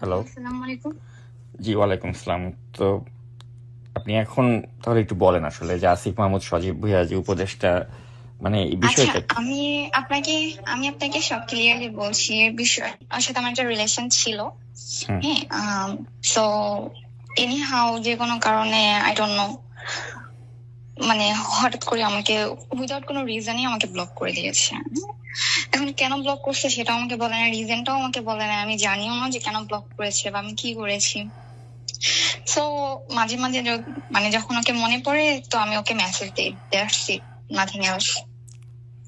Hello. আসসালামু আলাইকুম। জি, ওয়ালাইকুম আসসালাম। তো আপনি এখন তাহলে একটু বলেন আসলে যে আসিফ মাহমুদ সজীব ভুঁইয়া যে উপদেশটা, মানে এই আচ্ছা, বিষয়টা কি? আপনাকে আমি আপনাকে সব ক্লিয়ারলি বলছি। এর বিষয় ওর সাথে আমার একটা রিলেশন ছিল। হুম। হ্যাঁ, সো এনি হাউ যে কোনো কারণে আই ডোন্ট নো, মানে হঠাৎ করে আমাকে উইদাউট কোনো রিজনই আমাকে ব্লক করে দিয়েছে। এখন কেন ব্লক করছে সেটা আমাকে বলে না, রিজনটাও আমাকে বলে না, আমি জানিও না যে কেন ব্লক করেছে বা আমি কি করেছি। সো মাঝে মাঝে মানে যখন ওকে মনে পড়ে তো আমি ওকে মেসেজ দিই, দ্যাটস ইট, নাথিং এলস।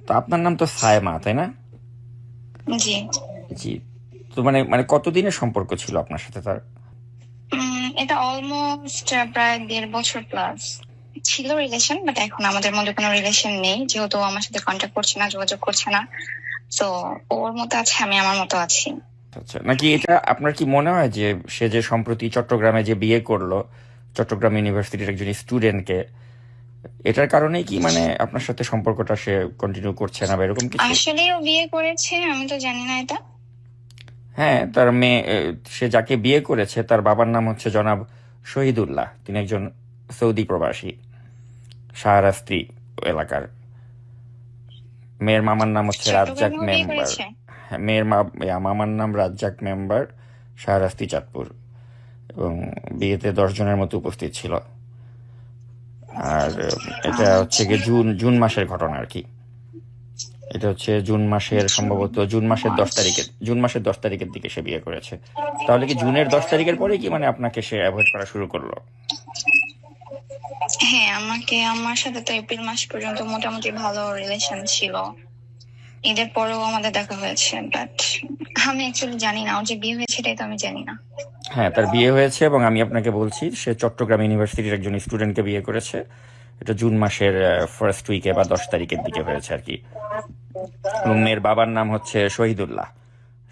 তো আপনার নাম তো সায়মা, তাই না? জি। জি। তো মানে মানে কতদিনের সম্পর্ক ছিল আপনার সাথে তার? এটা অলমোস্ট প্রায় 1.5 বছর প্লাস ছিল রিলেশন, বাট এখন আমাদের মধ্যে কোনো রিলেশন নেই, যেহেতু ও আমার সাথে কন্ট্যাক্ট করছে না, যোগাযোগ করছে না। তো ওর মতো আছে, আমি আমার মতো আছি। আচ্ছা, নাকি এটা আপনার কি মনে হয় যে সে যে সম্প্রতি চট্টগ্রামে যে বিয়ে করলো, চট্টগ্রাম ইউনিভার্সিটির একজন স্টুডেন্টকে, এটার কারণেই কি মানে আপনার সাথে সম্পর্কটা সে কন্টিনিউ করছে না বা এরকম কিছু? আসলেই ও বিয়ে করেছে? আমি তো জানি না এটা। হ্যাঁ, তার মেয়ে, সে যাকে বিয়ে করেছে তার বাবার নাম হচ্ছে জনাব শহীদুল্লাহ। তিনি একজন সৌদি প্রবাসী, শাহরাস্তি এলাকার। মেয়ের মামার নাম হচ্ছে রাজ্জাক চট্টগ্রামেও বিয়ে মেম্বার। করেছে? হ্যাঁ, মামার নাম রাজ্জাক মেম্বার, শাহরাস্তি চাঁদপুর। এবং বিয়েতে 10 জনের মতো উপস্থিত ছিল। আর এটা হচ্ছে আচ্ছা। গিয়ে জুন জুন মাসের ঘটনা আর কি। এটা হচ্ছে জুন মাসের, সম্ভবত জুন মাসের 10 তারিখের দিকে সে বিয়ে করেছে। তাহলে কি জুনের 10 তারিখের পরে কি মানে আপনাকে সে অ্যাভয়েড করা শুরু করলো? হ্যাঁ, আমার সাথে তো এপ্রিল মাস পর্যন্ত মোটামুটি ভালো রিলেশন ছিল। ঈদের পরেও আমাদের দেখা হয়েছে, বাট আমি অ্যাকচুয়ালি জানি না ওর যে বিয়ে হয়েছে, এটাই তো আমি জানি না। হ্যাঁ, তার বিয়ে হয়েছে এবং আমি আপনাকে বলছি সে চট্টগ্রাম ইউনিভার্সিটির একজন স্টুডেন্টকে বিয়ে করেছে। এটা জুন মাসের ফার্স্ট উইকে বা 10 তারিখের দিকে হয়েছে আর কি। এবং মেয়ের বাবার নাম হচ্ছে শহীদুল্লাহ।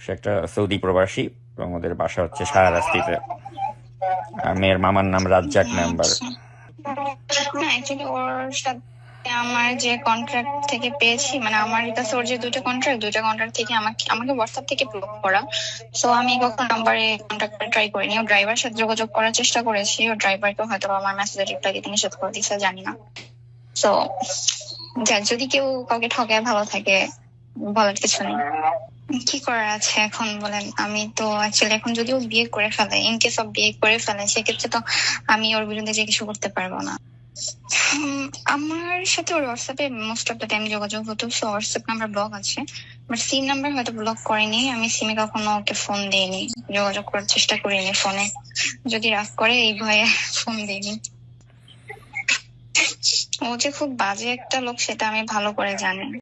সে একটা সৌদি প্রবাসী এবং ওদের বাসা হচ্ছে শাহরাস্তিতে। আর মেয়ের মামার নাম রাজ্জাক মেম্বার। আচ্ছা। না, অ্যাকচুয়ালি ওর সাথে আমার যে কন্ট্রাক্ট থেকে পেয়েছি, মানে আমার কাছে ওর যে দুইটা কন্ট্রাক্ট থেকে আমাকে আমাকে হোয়াটসঅ্যাপ থেকে ব্লক করা। সো আমি কখন নাম্বারে কন্ট্যাক্ট করে ট্রাই করিনি। ও ড্রাইভার সাথে যোগাযোগ করার চেষ্টা করেছি, ও ড্রাইভারকে হয়তো আমার মেসেজে রিপ্লাই দিতে নিষেধ করে দিচ্ছে, জানি না। সো যদি কেউ কাউকে ঠকায় ভালো থাকে, বলার কিছু নেই। কি করার আছে এখন বলেন? আমি তো অ্যাকচুয়ালি এখন যদিও বিয়ে করে ফেলে, ইন কেস অফ বিয়ে করে ফেলে, সেক্ষেত্রে তো আমি ওর বিরুদ্ধে যে কিছু করতে পারবো না। আমার সাথে ওর হোয়াটসঅ্যাপে মোস্ট অফ দ্য টাইম যোগাযোগ হতো, সো হোয়াটসঅ্যাপ নাম্বার ব্লক আছে, বাট সিম নাম্বার হয়তো ব্লক করেনি। আমি সিমে কখনো ওকে ফোন দিইনি, যোগাযোগ করার চেষ্টা করিনি ফোনে। যদি রাগ করে এই ভয়ে ফোন দিইনি। ও যে খুব বাজে একটা লোক সেটা আমি ভালো করে জানি।